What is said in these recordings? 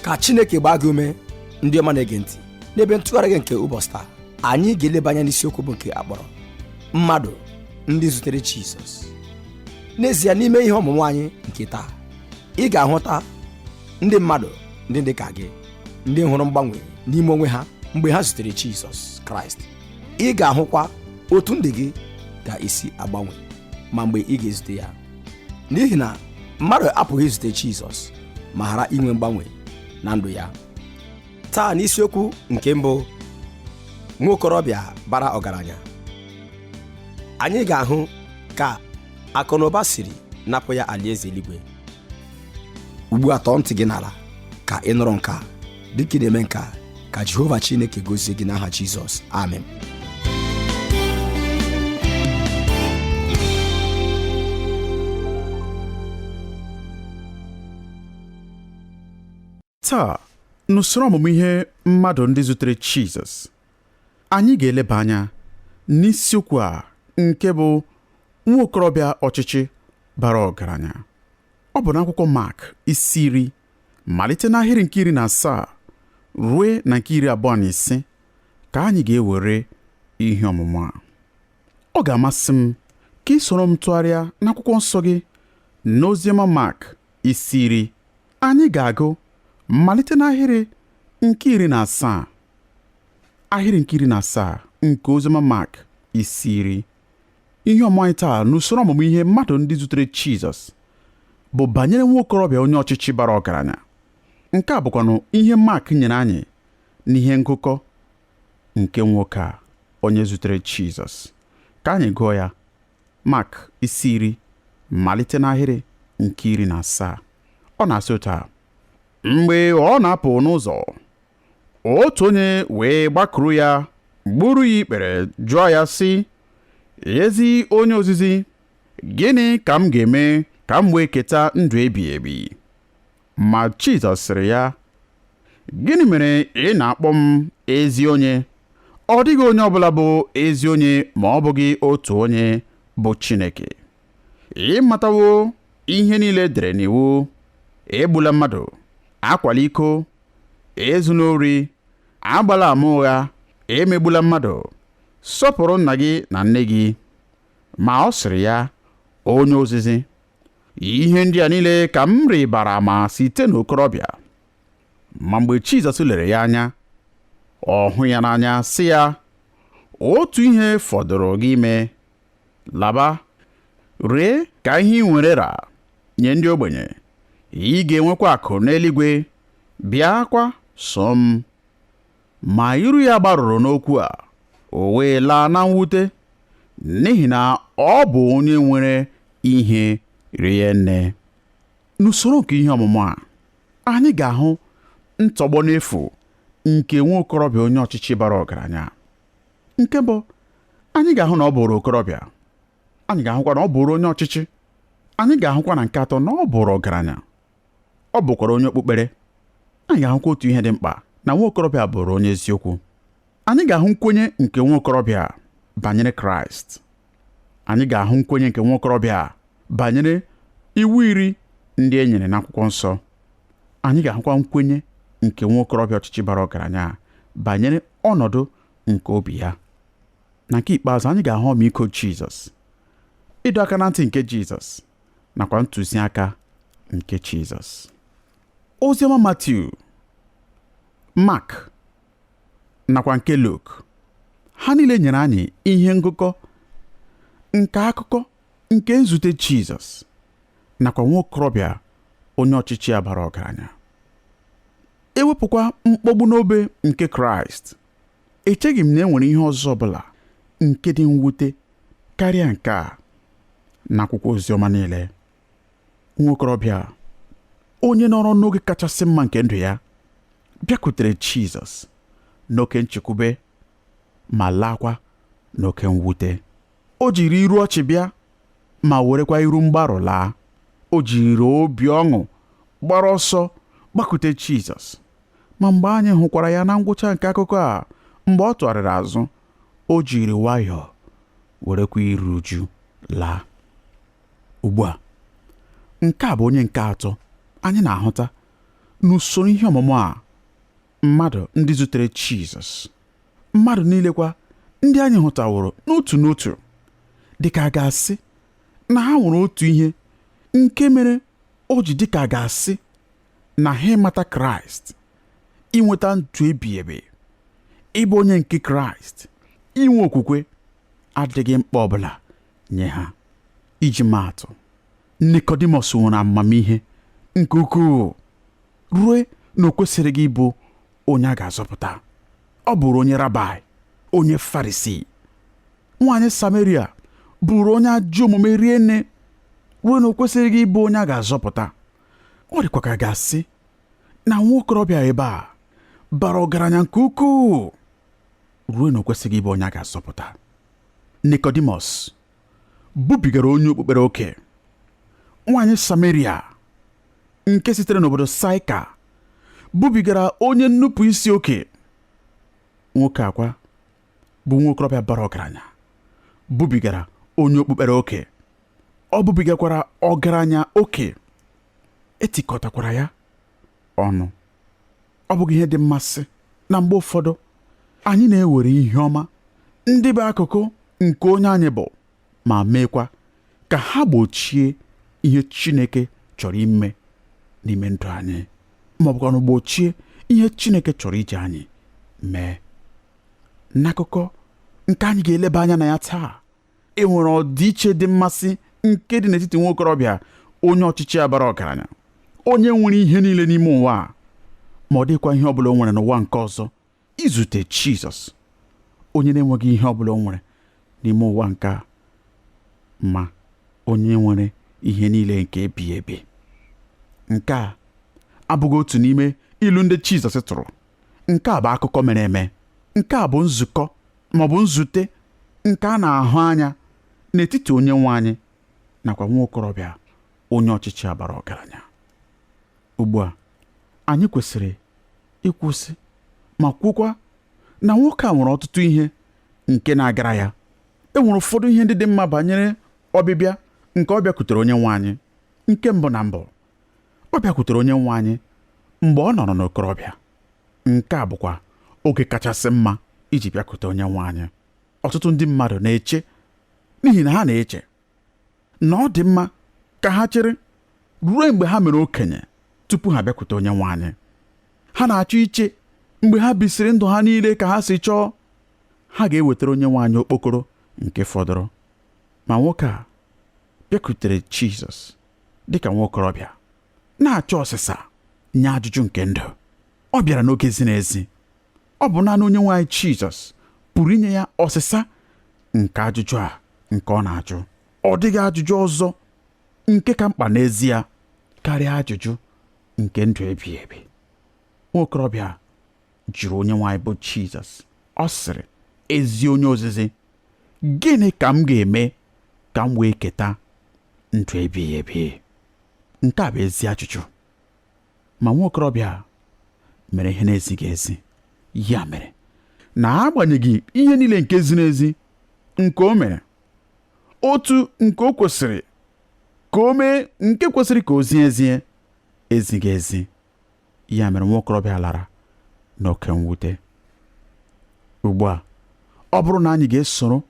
ka Chineke gbaa gị ume ndị ọma na-ege ntị n'ebe ntụgharị gị nke ụbọchị taa. Anyị ga-eleba anya n'isiokwu bụ nke akpọrọ mmadụ ndị zutere Jizọs. N'ezie, n'ime ihe ọmụmụ anyị nke taa, ị ga-ahụta ndị mmadụ ndị dị ka gị, ndị hụrụ mgbanwe n'ime onwe ha mgbe ha zutere Jizọs Kraịst. Ị ga-ahụkwa otu ndụ gị ga-esi agbanwe ma mgbe ị ga-ezute ya, n'ihi na mmadụ apụghị izute Jizọs ma ghara inwe mgbanwe na ndụ ya. Taa n'isiokwu nke mbụ, nwa okorobịa bara ọgaranya, anyị ga-ahụ ka akụnụba siri napụ ya alaeze eluigwe. Ugbu a, tọọ ntị gị n'ala ka ị nụrụ nke a. Dịka ị na-eme nke a, ka Jehova Chineke gozie gị n'aha Jizọs. Amen. Taa, n'usoro ọmụmụ ihe mmadụ ndị zutere Jizọs, anyị ga-eleba anya n'isiokwu a nke bụ nwa okorobịa ọchịchị bara ọgaranya. Ọ bụ n'akwụkwọ Mark isi 10 malite n'ahịrị nke 17 ruo na nke 25 ka anyị ga-ewere ihe ọmụmụ a. Ọ ga-amasị m ka ị soro m tụgharịa n'akwụkwọ nsọ gị n'oziọma Mark isi 10. Anyị ga-agụ malite n'ahịrị nke 17, ahịrị nke 17 nke oziọma Mark isi 10. Ihe ọmụmụ anyị taa n'usoro ọmụmụ ihe mmadụ ndị zutere Jizọs bụ banyere nwa okorobịa onye ọchịchị bara ọgaranya. Nke a bụkwanụ ihe Mark nyere anyị n'ihe ngụkọ nke nwoke a onye zutere Jizọs. Ka anyị gụọ ya. Mark isi 10 malite n'ahịrị nke 17. Ọ na-asị otu a: mgbe ọ na-apụ n'ụzọ, otu onye wee gbakụrụ ya, gburu ya ikpere, jụọ ya sị, ezi onye ozizi, gịnị ka m ga-eme ka m wee keta ndụ ebighị ebi? Ma Jizọs sịrị ya, gịnị mere ị na-akpọ m ezi onye? Ọ dịghị onye ọbụla bụ ezi onye ma ọ bụghị otu onye, bụ Chineke. Ị matawo ihe niile dere n'iwu: egbula mmadụ, akwala iko, ezula ori, agbala ama ụgha, emegbula mmadụ, sọpụrụ nna gị na nne gị. Ma ọ sịrị ya, onye ozizi, ihe ndị a niile ka m rịbara ama site n'okorobịa. Ma mgbe Jizọs lere ya anya, ọ hụ ya n'anya, sị ya, otu ihe fọdụrụ gị ime. Laba, ree ka ihe ị nwere ra nye ndị ogbenye, ị ga-enwekwa akụ n'eluigwe. Bịakwa so m. Ma iru ya gbarụrụ n'okwu a, o wee laa na mwute, n'ihi na ọ bụ onye nwere ihe rie nne. N'usoro nke ihe ọmụmụ a, anyị ga-ahụ ntọgbọ n'efu nke nwa okorobịa onye ọchịchị bara ọgaranya. Nke bụ, anyị ga-ahụ na ọ bụrụ okorobịa, anyị ga-ahụkwa na ọ bụrụ onye ọchịchị, anyị ga-ahụkwa na nke atọ na ọ bụrụ ọgaranya, ọ bụkwara onye okpukpere. Anyị ga-ahụkwa otu ihe dị mkpa, na nwa okorobịa bụrụ onye eziokwu. Anyị ga-ahụ nkwenye nke nwa okorobịa banyere Kraịst. Anyị ga-ahụ nkwenye nke nwa okorobịa banyere iwu 10 ndị e nyere n'akwụkwọ nsọ. Anyị ga-ahụkwa nkwenye nke nwa okorobịa ọchịchị bara ọgaranya banyere ọnọdụ nke obi ya. Na nke ikpeazụ, anyị ga-ahụ ọmịiko Jizọs, ịdọ aka na ntị nke Jizọs, nakwa ntụziaka nke Jizọs. Oziọma Matiu, Mark nakwa nke Luk, ha niile nyere anyị ihe ngụkọ nke akụkọ nke nzute Jizọs nakwa nwa okorobịa onye ọchịchị bara ọgaranya. Ewepụkwa mkpọgbu n'obe nke Kraịst, echeghị m na e nwere ihe ọzọ ọbụla nke dị mwute karịa nke a n'akwụkwọ oziọma niile. Nwa okorobịa onye nọrọ n'oge kachasị mma nke ndụ ya bịakwutere Jizọs n'oke nchekwube ma laakwa n'oke mwute. O jiri iru ọchị bịa ma werekwa iru mgbarụ laa. O jiri obi ọṅụ gbara ọsọ gbakwute Jizọs. Ma mgbe anyị hụkwara ya na ngwụcha nke akụkọ a, mgbe ọ tụgharịrị azụ, o jiri nwayọọ werekwa iru uju laa. Ugbu a, nke a bụ onye nke atọ anyị na-ahụta n'usoro ihe ọmụmụ a mmadụ ndị zutere Jizọs, mmadụ niile kwa ndị anyị hụtaworo n'otu n'otu, dịka a ga-asị na ha nwere otu ihe nke mere o ji dịka a ga-asị na ha ịmata Kraịst, inweta ndụ ebighị ebi, ịbụ onye nke Kraịst, inwe okwukwe adịghị mkpa ọbụla nye ha. Iji maa atụ, Nicodemus nwere amamihe nke ukwuu ruo na o kwesịrị gị ịbụ onye a ga-azọpụta. Ọ bụrụ onye rabai, onye Farisi. Nwaanyị Samaria bụrụ onye ajọ omume rie nne ruo na o kwesịrị gị ịbụ onye a ga-azọpụta. Ọ dịkwa ka a ga-asị na nwa okorobịa ebe a bara ọgaranya nke ukwuu ruo na o kwesịghị ịbụ onye a ga-azọpụta. Nicodemus bubigara onye okpukpere oke. Nwaanyị Samaria nke sitere n'obodo Saika bubigara onye nnupụ isi oke. Nwoke akwa bụ nwa okorobịa bara ọgaranya bubigara onye okpukpere oke. Ọ bubigakwara ọgaranya oke, etikọtakwara ya ọnụ. Ọ bụghị ihe dị mmasị na mgbe ụfọdụ anyị na-ewere ihe ọma ndị bụ akụkụ nke onye anyị bụ ma meekwa ka ha gbochie ihe Chineke chọrọ ime n'ime ndụ anyị, ma ọ bụkwa gbochie ihe Chineke chọrọ iji anyị mee. N'akụkọ nke anyị ga-eleba anya na ya taa, enwere ọdịiche dị mmasị nke dị n'etiti nwa okorobịa onye ọchịchị abara ọgaranya, onye nwere ihe niile n'ime ụwa, ma ọ dịkwa ihe ọbụla o nwere n'ụwa nke ọzọ, izute Jizọs, onye na-enweghị ihe ọbụla o nwere n'ime ụwa nke a, ma onye nwere ihe niile nke ebighị ebi. Nke a abụghị otu n'ime ilu ndị Jizọs tụrụ. Nke a bụ akụkọ mere eme. Nke a bụ nzukọ ma ọ bụ nzute nke a na-ahụ anya n'etiti onye nwe anyị nakwa nwa okorobịa onye ọchịchị abara ọgaranya. Ugbu a, anyị kwesịrị ịkwụsị ma kwukwa na nwoke a nwere ọtụtụ ihe nke na-agara ya. Enwere ụfọdụ ihe ndị dị mma banyere ọbịbịa nke ọ bịakwutere onye nwe anyị. Nke mbụ na mbụ, ọ bịakwutere onye nwe anyị mgbe ọ nọrọ n'okorobịa. Nke a bụkwa oge kachasị mma iji bịakwute onye nwe anyị. Ọtụtụ ndị mmadụ na-eche, n'ihi na ha na-eche na ọ dị mma ka ha chere ruo mgbe ha mere okenye tupu ha bịakwute onye nwe anyị. Ha na-achọ iche mgbe ha bisiri ndụ ha niile ka ha si chọọ, ha ga-ewetara onye nwe anyị okpokoro nke fọdụrụ. Ma nwoke a bịakwutere Jizọs dịka nwa okorobịa, na-achọ ọsịsa nye ajụjụ nke ndụ. Ọ bịara n'oge ziri ezi. Ọ bụ naanị onye nwe anyị Jizọs pụrụ inye ya ọsịsa nke ajụjụ a nke ọ na-ajụ. Ọ dịghị ajụjụ ọzọ nke ka mkpa n'ezie karịa ajụjụ nke ndụ ebighị ebi. Nwa okorobịa jụrụ onye nwe anyị bụ Jizọs. Ọ sịrị, ezi onye ozizi, gịnị ka m ga-eme ka m wee keta ndụ ebighị ebi? Nke a bụ ezi ajụjụ. Ma nwa okorobịa mere ihe na-ezighị ezi. Ya mere na agbanyeghị ihe niile nke ziri ezi nke o mere, otu nke o kwesịrị ka o mee nke kwesịrị ka o zie ezie ezighị ezi. Ya mere nwa okorobịa lara n'oke mwute. Ugbu a, ọ bụrụ na anyị ga-esoro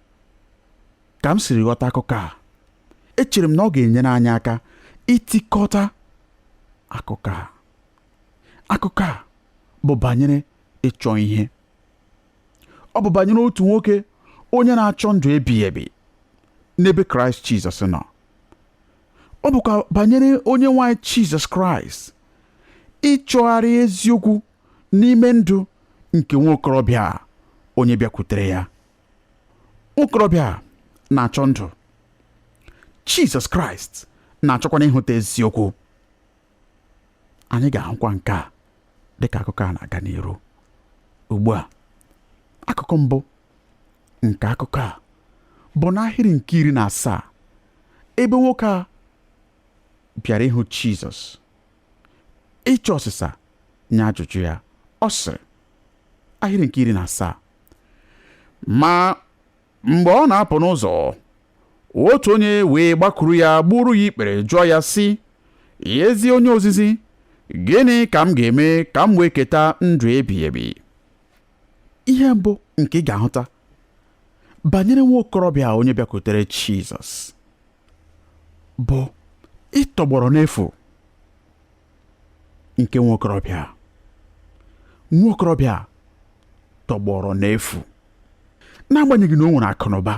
ka m siri ghọta akụkọ a, echere m na ọ ga-enyere anyị aka itikọta akụkọ a. Akụkọ a bụ banyere ịchọ ihe. Ọ bụ banyere otu nwoke onye na-achọ ndụ ebighị ebi n'ebe Kraịst Jizọs nọ. Ọ bụkwa banyere onye nwe anyị Jizọs Kraịst ịchọgharị eziokwu n'ime ndụ nke nwa okorobịa onye bịakwutere ya. Nwa okorobịa na-achọ ndụ. Jizọs Kraịst na-achọkwana ịhụta eziokwu. Anyị ga-ahụkwa nke a dịka akụkọ a na-aga n'iru. Ugbu a, akụkọ mbụ nke akụkọ a bụ n'ahịrị nke 17, ebe nwoke a bịara ịhụ Jizọs ịchọ ọsịsa nye ajụjụ ya. Ọ sịrị, ahịrị nke 17, ma mgbe ọ na-apụ n'ụzọ, otu onye wee gbakụrụ ya, gburu ya ikpere, jụọ ya sị, ezi onye ozizi, gịnị ka m ga-eme ka m wee keta ndụ ebighị ebi? Ihe mbụ nke ị ga-ahụta banyere nwa okorobịa onye bịakwutere Jizọs bụ ịtọgbọrọ n'efu nke nwa okorobịa tọgbọrọ n'efu, n'agbanyeghị na o nwere akụnụba,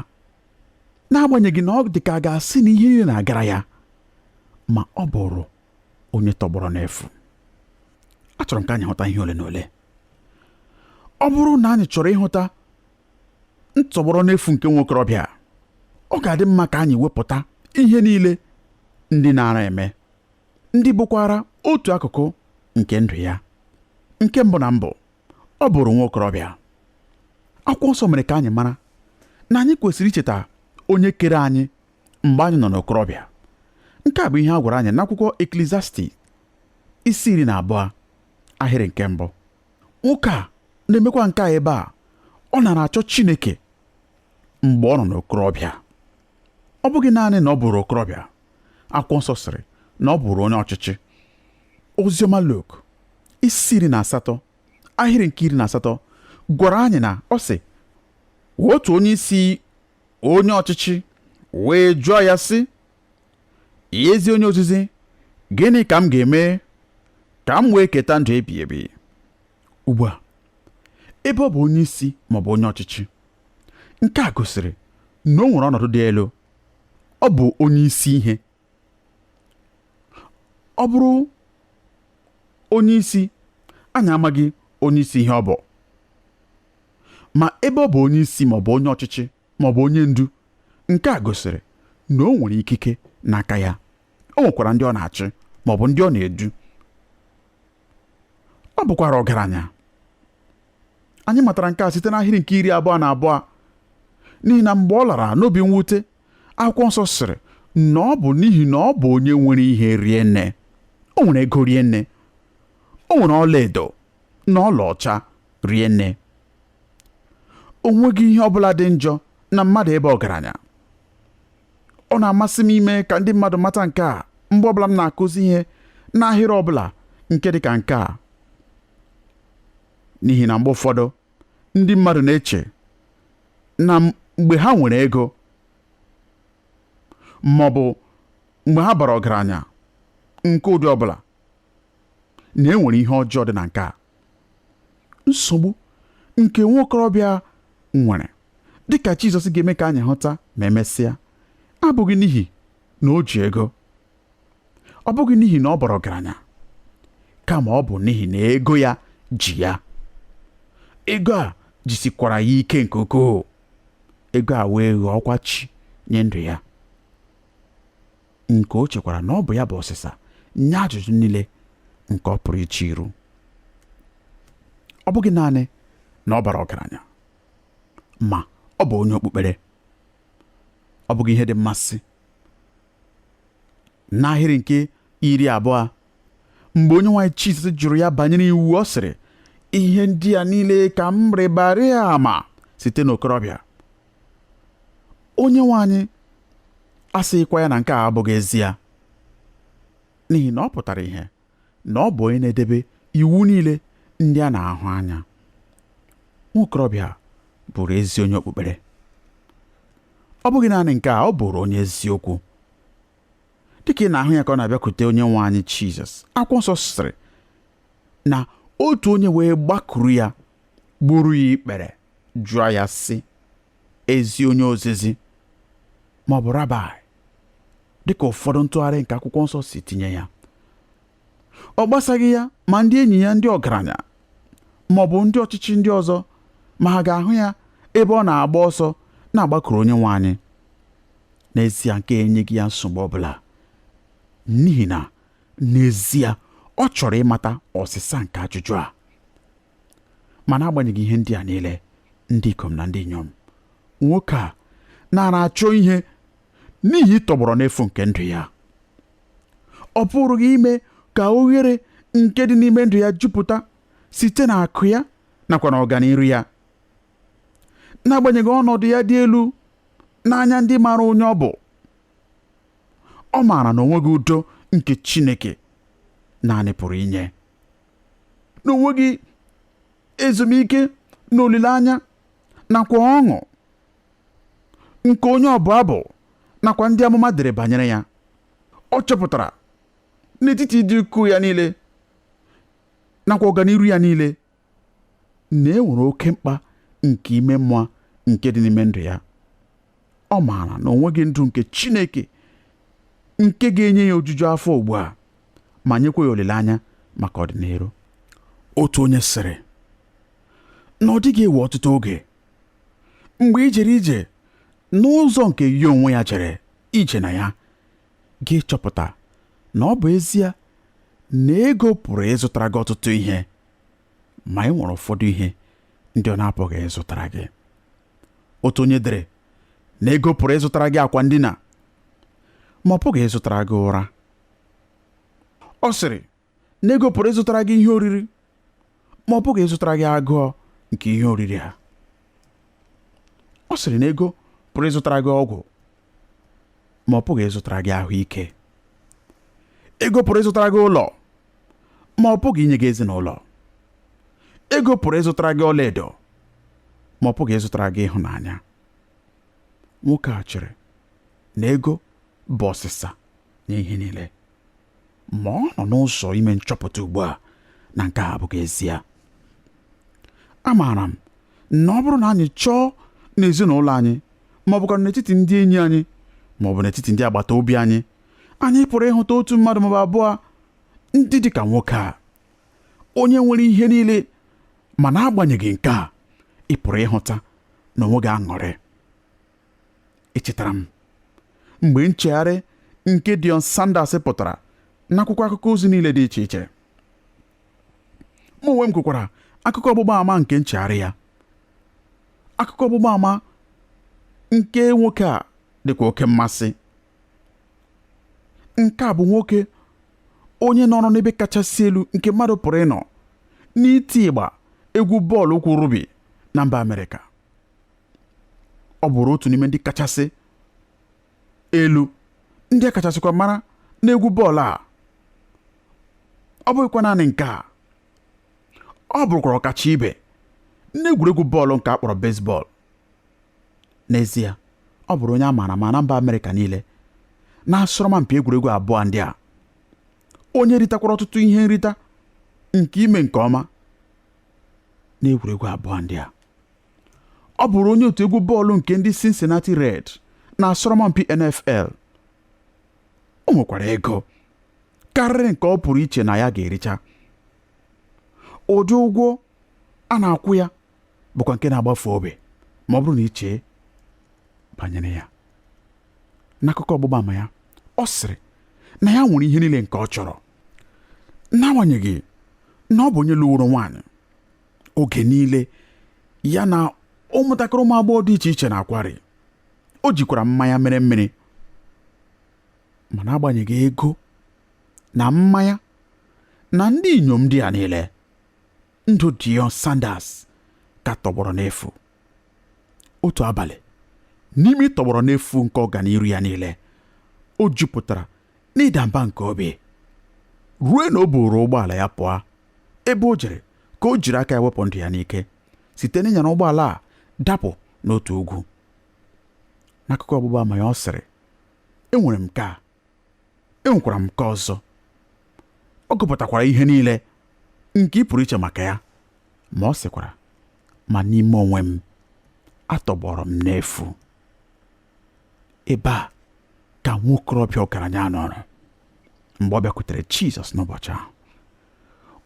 n'agbanyeghị na ọ dị ka a ga-asị na ihe niile na-agara ya, ma ọ bụrụ onye tọgbọrọ n'efu. Achọrọ m ka anyị hụta ihe ole na ole. Ọ bụrụ na anyị chọrọ ịhụta ntọgbọrọ n'efu nke nwa okorobịa, ọ ga-adị mma ka anyị wepụta ihe niile ndị na-ara eme, ndị bụkwara otu akụkụ nke ndụ ya. Nke mbụ na mbụ, ọ bụrụ nwa okorobịa. Akwụkwọ nsọ mere ka anyị mara na anyị kwesịrị icheta onye kere anyị mgbe anyị nọ n'okorobịa. Nke a bụ ihe a gwara anyị n'akwụkwọ Eklesiastis isi 12 ahịrị nke mbụ. Nwoke a na-emekwa nke a ebe a ọ nara achọ Chineke mgbe ọ nọ n'okorobịa. Ọ bụghị naanị na ọ bụrụ okorobịa, akwụkwọ nsọ sịrị na ọ bụrụ onye ọchịchị. Oziọma Luk isi 18 ahịrị nke 18 gwara anyị na ọ sị, otu onye isi onye ọchịchị wee jụọ ya sị, ezi onye ozizi, gịnị ka m ga-eme ka m wee keta ndụ ebighị ebi? Ugbu a, ebe ọ bụ onye isi maọbụ onye ọchịchị, nke a gosiri na o nwere ọnọdụ dị elu. Ọ bụ onye isi ihe. Ọ bụrụ onye isi, anyị amaghị onye isi ihe ọ bụ. Ma ebe ọ bụ onye isi maọbụ onye ọchịchị maọbụ onye ndu, nke a gosiri na o nwere ikike n'aka ya. O nwekwara ndị ọ na-achị maọbụ ndị ọ na-edu. Ọ bụkwara ọgaranya. Anyị matara nke a site n'ahịrị nke 22, n'ihi na mgbe ọ lara n'obi mwute, akwụkwọ nsọ sịrị na ọ bụ n'ihi na ọ bụ onye nwere ihe rie nne. O nwere ego rie nne. O nwere ọlaedo na ọlaọcha rie nne. O nweghị ihe ọbụla dị njọ na mmadụ ebe ọgaranya. Ọ na-amasị m ime ka ndị mmadụ mata nke a mgbe ọbụla m na-akụzi ihe n'ahịrị ọbụla nke dị ka nke a, n'ihi na mgbe ụfọdụ ndị mmadụ na-eche na mgbe ha nwere ego maọbụ mgbe ha bara ọgaranya nke ụdị ọbụla, na enwere ihe ọjọọ dị na nke a. Nsogbu nke nwa okorobịa nwere, dịka Jizọs ga-eme ka anyị hụta ma emesịa, abụghị n'ihi na o ji ego, ọ bụghị n'ihi na ọ bara ọgaranya, kama ọ bụ n'ihi na ego ya ji ya. Ego a jisikwara ya ike nke ukwuu. Ego a wee ghọọkwa chi nye ndụ ya, nke o chekwara na ọ bụ ya bụ ọsịsa nye ajụjụ niile nke ọ pụrụ iche iru. Ọ bụghị naanị na ọ bara ọgaranya, ma ọ bụ onye okpukpere. Ọ bụghị ihe dị mmasị. N'ahịrị nke 20, mgbe onye nwaanyị Jizọs jụrụ ya banyere iwu, ọ sịrị, ihe ndị a niile ka m rịbara ama site n'okorobịa. Onye nwaanyị asịghịkwa ya na nke a abụghị ezie, n'ihi na ọ pụtara ihe na ọ bụ onye na-edebe iwu niile ndị a na-ahụ anya. Nwa okorobịa bụrụ ezi onye okpukpere. Ọ bụghị naanị nke a, ọ bụrụ onye eziokwu. Dịka ị na-ahụ ya ka ọ na-abịakwute onye nwe anyị Jizọs, akwụkwọ nsọ sịrị na otu onye wee gbakụrụ ya, gburu ya ikpere, jụọ ya sị, ezi onye ozizi ma ọ bụ rabai, dịka ụfọdụ ntụgharị nke akwụkwọ nsọ si tinye ya. Ọ gbasaghị ya ma ndị enyi ya ndị ọgaranya ma ọ bụ ndị ọchịchị ndị ọzọ, ma ha ga-ahụ ya ebe ọ na-agba ọsọ na-agbakụrụ onye nwe anyị. N'ezie, nke enyeghị ya nsogbu ọbụla, n'ihi na n'ezie ọ chọrọ ịmata ọsịsa nke ajụjụ a. Mana agbanyeghị ihe ndị a niile, ndị ikom na ndị inyom, nwoke a nara achọ ihe n'ihi ịtọgbọrọ n'efu nke ndụ ya. Ọ pụrụghị ime ka oghere nke dị n'ime ndụ ya jupụta site na akụ ya nakwa na ọganiru ya. N'agbanyeghị ọnọdụ ya dị elu n'anya ndị maara onye ọ bụ, ọ maara na onweghị udo nke Chineke naanị pụrụ inye, na onweghị ezumike na olileanya nakwa ọṅụ nke onye ọbụ abụ nakwa ndị amụma dere banyere ya. Ọ chọpụtara n'etiti ịdị ukwuu ya niile nakwa ọganiru ya niile na e nwere oke mkpa nke ime mmụọ nke dị n'ime ndụ ya. Ọ maara na onweghị ndụ nke Chineke nke ga-enye ya ojuju afọ ugbu a ma nyekwa ya olileanya maka ọdịnihu. Otu onye sịrị na ọ dịghị ewe ọtụtụ oge mgbe i jere ije n'ụzọ nke ya onwe ya jere ije na ya, gị chọpụta na ọ bụ ezie na ego pụrụ ịzụtara gị ọtụtụ ihe, ma ị nwere ụfọdụ ihe ndị ọ na-apụghị ịzụtara gị. Otu onye dere na ego pụrụ ịzụtara gị akwa ndina, ma ọ pụghị ịzụtara gị ụra. Ọ sịrị na ego pụrụ ịzụtara gị ihe oriri, ma ọ pụghị ịzụtara gị agụọ nke ihe oriri ha. Ọ sịrị na ego pụrụ ịzụtara gị ọgwụ, ma ọ pụghị ịzụtara gị ahụike. Ego pụrụ ịzụtara gị ụlọ, ma ọ pụghị inye gị ezinụlọ. Ego pụrụ ịzụtara gị ọlaedo, ma ọ pụghị ịzụtara gị ịhụnanya. Nwoke a chere na ego bụ ọsịsa nye ihe niile, ma ọ nọ n'ụzọ ime nchọpụta ugbu a na nke a abụghị ezie. Amaara m na ọ bụrụ na anyị chọọ n'ezinụlọ anyị, ma ọ bụkwa n'etiti ndị enyi anyị, ma ọ bụ n'etiti ndị agbata obi anyị, anyị pụrụ ịhụta otu mmadụ maọbụ abụọ ndị dị ka nwoke a, onye nwere ihe niile, ma n'agbanyeghị nke a, ị pụrụ ịhụta na onwe gị aṅụrị. Echetara m mgbe nchegharị nke Dion Sanders pụtara n'akwụkwọ akụkọ ozi niile dị iche iche. Mụ onwe m kwukwara akụkọ ọgbụgba ama nke nchegharị ya. Akụkọ ọgbụgba ama nke nwoke a dịkwa oke mmasị. Nke a bụ nwoke onye nọrọ n'ebe kachasị elu nke mmadụ pụrụ ịnọ n'iti ịgba egwu bọọlụ ụkwụ rubi na mba Amerịka. Ọ bụrụ otu n'ime ndị kachasị elu, ndị a kachasịkwa mara n'egwu bọọlụ a. Ọ bụghịkwa naanị nke a, ọ bụrụkwara ọkacha ibe n'egwuregwu bọọlụ nke a kpọrọ baseball. N'ezie, ọ bụrụ onye a maara ama na mba Amerịka niile na-asọrọmpi egwuregwu abụọ ndị a. Onye ritakwara ọtụtụ ihe nrita nke ime nke ọma n'egwuregwu abụọ ndị a. Ọ bụrụ onye otu egwu bọọlụ nke ndị Cincinnati Red na asọrọmpi NFL. O nwekwara ego karịrị nke ọ pụrụ iche na ya ga-ericha. Ụdị ụgwọ a na-akwụ ya bụkwa nke na-agbafe obi ma ọ bụrụ na iche banyere ya. N'akụkọ ọgbụgba ama ya, ọ sịrị na ya nwere ihe niile nke ọ chọrọ, n'agbanyeghị na ọ bụ onye lụworo nwaanyị. Oge niile ya na ụmụntakịrị ụmụ agbọghọ dị iche iche na-akwari. O jikwara mmanya mere mmiri. Ma n'agbanyeghị ego na mmanya na ndị inyom ndị a niile, ndụ Dion Sanders ka tọgbọrọ n'efu. Otu abalị, n'ime tọgbọrọ n'efu nke ọganiru ya niile, o jupụtara n'ịda mba nke obi, ruo na o buru ụgbọala ya pụọ. Ebe o jere ka o jiri aka ya wepụ ndụ ya n'ike site n'ịnyara ụgbọala a dapụ n'otu ugwu. N'akụkọ ọgbụgba ama ya, ọ sịrị, enwere m nke a, enwekwara m nke ọzọ. Ọ gụpụtakwara ihe niile nke ị pụrụ iche maka ya, ma ọ sịkwara, ma n'ime onwe m, atọgbọrọ m n'efu. Ebe a ka nwokorobịa ọgaranya nọrọ mgbe ọ bịakwutere Jizọs n'ụbọchị ahụ.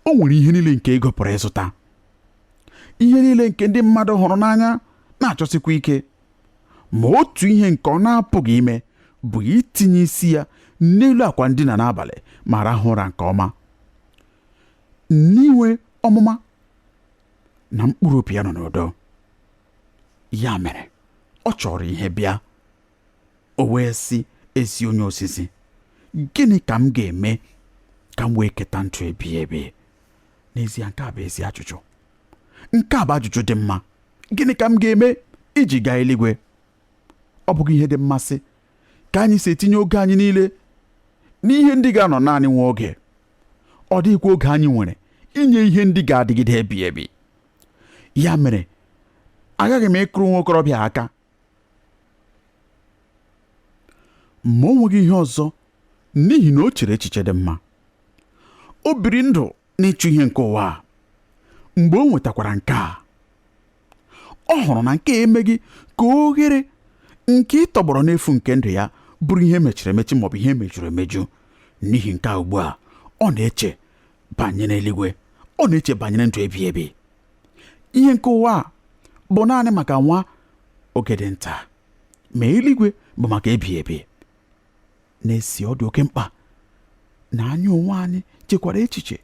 O nwere ihe niile nke ego pụrụ ịzụta, ihe niile nke ndị mmadụ hụrụ n'anya na-achọsikwa ike, ma otu ihe nke ọ na-apụghị ime bụ itinye isi ya n'elu akwa ndina n'abalị ma rahụ ụra nke ọma, n'inwe ọmụma na mkpụrụ obi ya nọ n'udo. Ya mere, ọ chọrọ ihe bịa. O wee sị ezi onye osisi, gịnị ka m ga-eme ka m wee keta ndụ ebighị ebi? N'ezie, nke a bụ ezi ajụjụ. Nke a bụ ajụjụ dị mma. Gịnị ka m ga-eme iji gaa eluigwe? Ọ bụghị ihe dị mmasị ka anyị si etinye oge anyị niile n'ihe ndị ga-anọ naanị nwa oge? ọ dịghịkwa oge anyị nwere inye ihe ndị ga-adịgide ebi ebi. Ya mere agaghị m ịkụrụ nwa okorobịa aka ma o nweghị ihe ọzọ, n'ihi na o chere echiche dị mma. O biri ndụ n'ịchụ ihe nke ụwa. Mgbe o nwetakwara nke a, ọ hụrụ na nke emeghị ka oghere nke ịtọgbọrọ n'efu nke ndụ ya bụrụ ihe mechiri emechi maọbụ ihe mejuru emeju. N'ihi nke a, ugbu a ọ na-eche banyere eluigwe, ọ na-eche banyere ndụ ebi ebi. Ihe nke ụwa bụ naanị maka nwa oge dị nta, ma eluigwe bụ maka ebi ebi. N'ezie, ọ dị oke mkpa na anyị onwe anyị chekwara echiche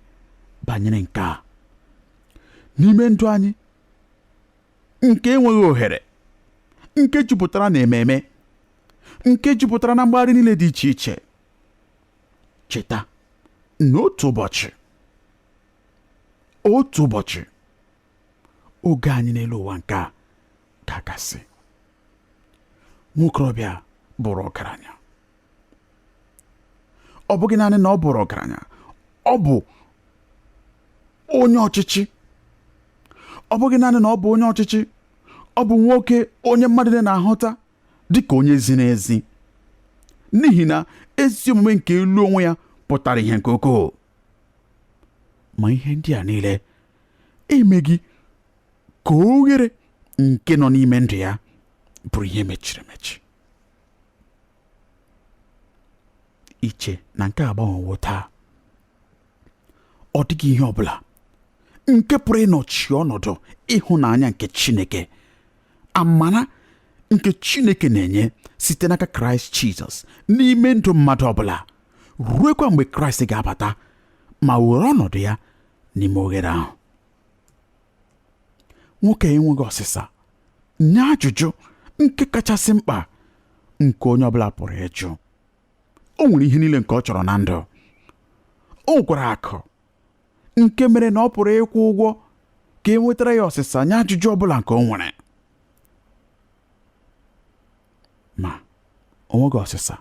banyere nke a n'ime ndụ anyị nke enweghị ohere, nke jupụtara na ememe, nke jupụtara na mgbagharị niile dị iche iche. Cheta na otu ụbọchị oge anyị n'elu ụwa nke a ga-agasị. Nwokorobịa bụrụ ọgaranya. Ọ bụghị naanị na ọ bụrụ ọgaranya, ọ bụ onye ọchịchị. Ọ bụghị naanị na ọ bụ onye ọchịchị, ọ bụ nwoke onye mmadụ na-ahụta dịka onye ziri ezi, n'ihi na ezi omume nke elu onwe ya pụtara ihe nke ukwuu. Ma ihe ndị a niile emeghị ka oghere nke nọ n'ime ndụ ya bụrụ ihe mechiri emechi. Iche na nke agbanwewo taa. Ọ dịghị ihe ọbụla nke pụrụ ịnọchi ọnọdụ ịhụnanya nke Chineke, amara nke Chineke na-enye site n'aka Kraịst Jizọs n'ime ndụ mmadụ ọbụla, ruekwa mgbe Kraịst ga-abata ma were ọnọdụ ya n'ime oghere ahụ. Nwoke enweghị ọsịsa nye ajụjụ nke kachasị mkpa nke onye ọbụla pụrụ ịjụ. O nwere ihe niile nke ọ chọrọ na ndụ. O nwekwara akụ nke mere na ọ pụrụ ịkwụ ụgwọ ka e nwetara ya ọsịsa nye ajụjụ ọbụla nke o nwere. Ma o nweghị ọsịsa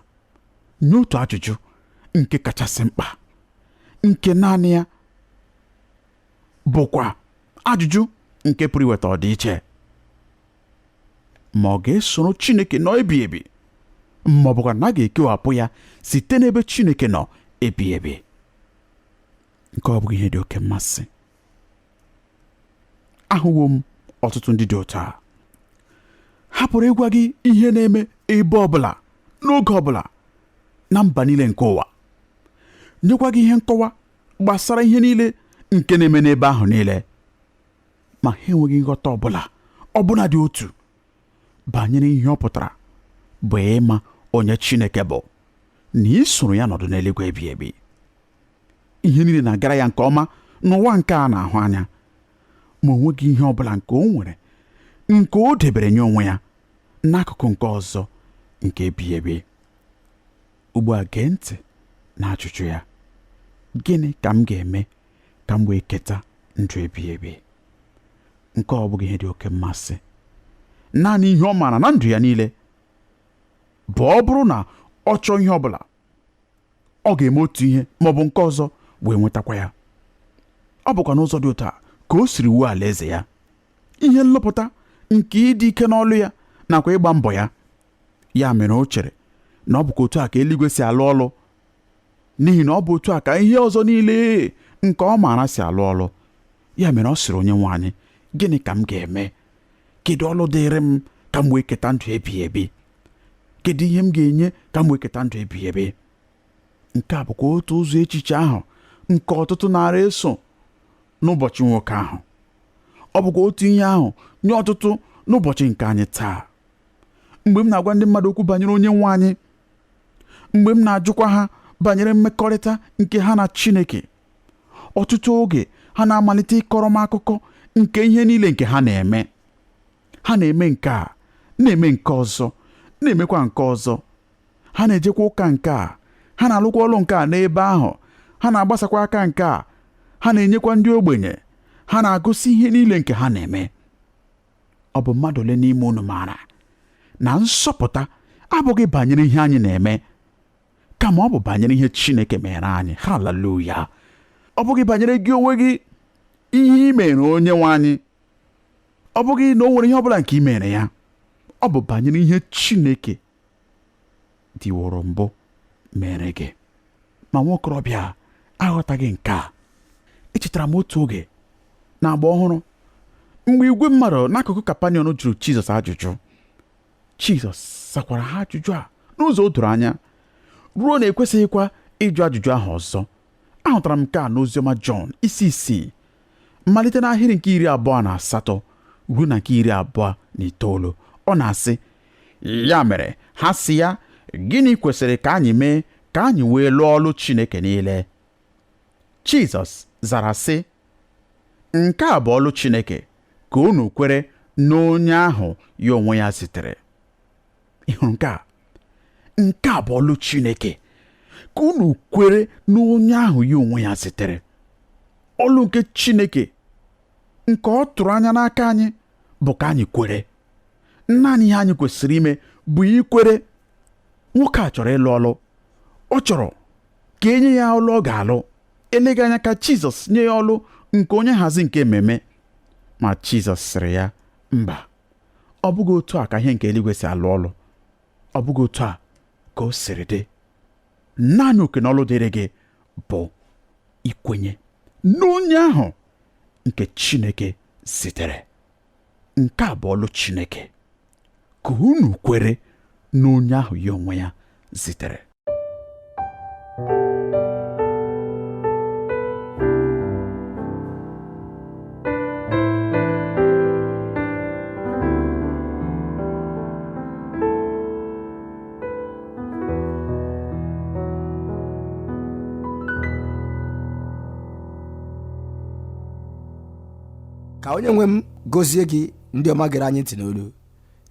nye otu ajụjụ nke kachasị mkpa, nke naanị ya bụkwa ajụjụ nke pụrụ iweta ọdịiche. Ma ọ ga-esoro Chineke nọ ebi ebi, ma ọ bụkwa na a ga-ekewapụ ya site n'ebe Chineke nọ ebi ebi. Nke ọ bụghị ihe dị oke mmasị. Ahụwo m ọtụtụ ndị dị otu a. Ha pụrụ ịgwa gị ihe na-eme ebe ọbụla n'oge ọbụla na mba niile nke ụwa, nyekwa gị ihe nkọwa gbasara ihe niile nke na-eme n'ebe ahụ niile, ma ha enweghị nghọta ọbụla, ọbụna dị otu, banyere ihe ọ pụtara bụ ịma onye Chineke bụ na isoro ya nọdụ n'eluigwe ebi ebi. Ihe niile na-agara ya nke ọma n'ụwa nke a na-ahụ anya, ma o nweghị ihe ọbụla nke o nwere nke o debere nye onwe ya n'akụkụ nke ọzọ nke ebi ebi. Ugbu a gee ntị na ajụjụ ya: gịnị ka m ga-eme ka m wee keta ndụ ebi ebi? Nke ọ bụghị ihe dị oke mmasị. Naanị ihe ọ maara na ndụ ya niile bụ ọ bụrụ na ọ chọọ ihe ọbụla, ọ ga-eme otu ihe ma ọ bụ nke ọzọ wee nwetakwa ya. Ọ bụkwa n'ụzọ dị otu a ka o siri wuo alaeze ya. Ihe nlụpụta nke ịdị ike n'ọlụ ya nakwa ịgba mbọ ya. Ya mere o chere na ọ bụkwa otu a ka eluigwe si alụ ọlụ, n'ihi na ọ bụ otu a ka ihe ọzọ niile nke ọ maara si alụ ọlụ. Ya mere ọ sịrị Onyenwe anyị, gịnị ka m ga-eme? Kedu ọlụ dịrị m ka m wee keta ndụ ebighị ebi? Kedu ihe m ga-enye ka m wee keta ndụ ebighị ebi? Nke a bụkwa otu ụzọ echiche ahụ nke ọtụtụ nara eso n'ụbọchị nwoke ahụ. Ọ bụkwa otu ihe ahụ nye ọtụtụ n'ụbọchị nke anyị taa. Mgbe m na-agwa ndị mmadụ okwu banyere Onyenwe anyị, mgbe m na-ajụkwa ha banyere mmekọrịta nke ha na Chineke, ọtụtụ oge ha na-amalite ịkọrọ m akụkọ nke ihe niile nke ha na-eme. Ha na-eme nke a, na-eme nke ọzọ, na-emekwa nke ọzọ. Ha na-ejekwa ụka nke a, ha na-alụkwa ọlụ nke a n'ebe ahụ, ha na-agbasakwa aka nke a, ha na-enyekwa ndị ogbenye, ha na-agụsị ihe niile nke ha na-eme. Ọ bụ mmadụ ole n'ime unu maara na nsọpụta abụghị banyere ihe anyị na-eme, kama ọ bụ banyere ihe Chineke mere anyị? Haleluya! ọ bụghị banyere gị onwe gị, ihe ị mere onye nwe anyị. Ọ bụghị na o nwere ihe ọbụla nke ị mere ya. Ọ bụ banyere ihe Chineke dịworo mbụ mere gị. Ma nwokorobịa aghọtaghị nke a. Echetara m otu oge na agba ọhụrụ, mgbe igwe mmadụ n'akụkụ Kapanọm jụrụ Jizọs ajụjụ. Jizọs zakwara ha ajụjụ a n'ụzọ o doro anya, ruo na ekwesịghịkwa ịjụ ajụjụ ahụ ọzọ. Ahụtara m nke a n'oziọma Jọn isi 6 mmalite n'ahịrị nke 28 ruo na nke 29. Ọ na-asị, ya mere ha sị ya, gịnị kwesịrị ka anyị mee ka anyị wee lụọ ọlụ Chineke niile? Jizọs zara sị, nke a bụ ọlụ Chineke, ka unu kwere n'onye ahụ ya onwe ya zitere. Ịhụrụ nke a? Nke a bụ ọlụ Chineke, ka unu kwere n'onye ahụ ya onwe ya zitere. Ọlụ nke Chineke nke ọ tụrụ anya n'aka anyị bụ ka anyị kwere. Naanị ihe anyị kwesịrị ime bụ ikwere. Nwoke a chọrọ ịlụ ọlụ. Ọ chọrọ ka enye ya ọlụ ọ ga-alụ. Eleghị anya ka Jizọs nye ya ọlụ nke onye nhazi nke ememe. Ma Jizọs sịrị ya, mba, ọ bụghị otu a ka ihe nke eluigwe si alụ ọlụ. Ọ bụghị otu a ka o siri dị. Naanị oke na ọlụ dịrị gị bụ ikwenye n'onye ahụ nke Chineke zitere. Nke a bụ ọlụ Chineke, ka unu kwere n'onye ahụ ya onwe ya zitere. Ka onye nwe m gọzie gị ndị ọma gere anyị ntị n'olu.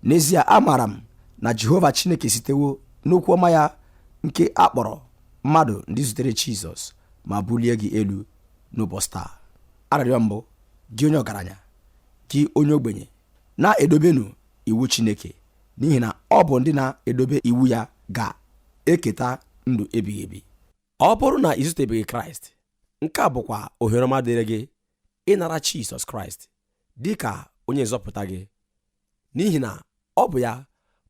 N'ezie, amaara m na Jehova Chineke sitewo n'okwu ọma ya nke akpọrọ mmadụ ndị zutere Jizọs ma bulie gị elu n'ụbọchị taa. Arịrịọ mbụ, gị onye ọgaranya, gị onye ogbenye, na-edobenu iwu Chineke, n'ihi na ọ bụ ndị na-edobe iwu ya ga-eketa ndụ ebighị ebi. Ọ bụrụ na ị zutebeghị Kraịst, nke a bụkwa ohere ọma dịrị gị ịnara Jizọs Kraịst dị ka onye nzọpụta gị, n'ihi na ọ bụ ya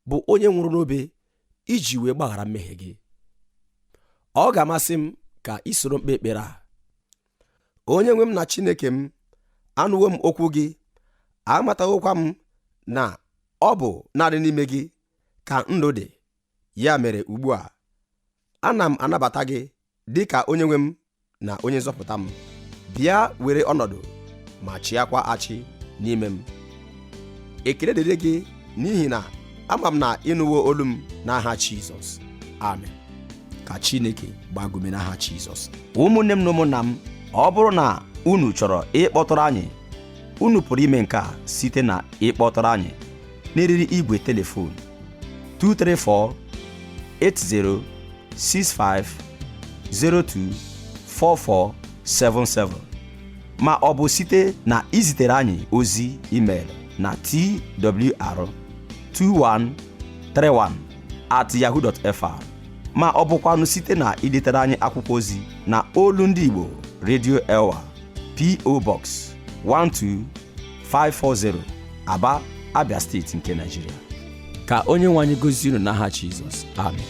bụ onye nwụrụ n'obe iji wee gbaghara mmehie gị. Ọ ga-amasị m ka ị soro mkpe ekpere a. Onye nwe m na Chineke m, anụwo m okwu gị, amataghịkwa m na ọ bụ naanị n'ime gị ka ndụ dị. Ya mere ugbu a, ana m anabata gị dị ka onye nwe m na onye nzọpụta m. Bịa were ọnọdụ ma chịakwa achị n'ime m. Ekele dịrị gị n'ihi na ama m na ịnụwo olu m n'aha Jizọs. Amen. Ka Chineke gbagume n'aha Jizọs. Ụmụnne m na ụmụnna m, ọ bụrụ na unu chọrọ ịkpọtụrụ anyị, unu pụrụ ime nke a site na ịkpọtụrụ anyị n'eriri igwe telefon 234-8065-024477 ma ọ bụ site na izitere anyị ozi email na twr2131@yahoo.fr ma ọ bụkwanụ site na idetere anyị akwụkwọ ozi na Olu Ndị Igbo Radio Elwa, P.O. Box 12540, Aba, Abia Steeti nke Nigeria. Ka onye nwe anyị gọzie unu n'aha Jizọs. Amen.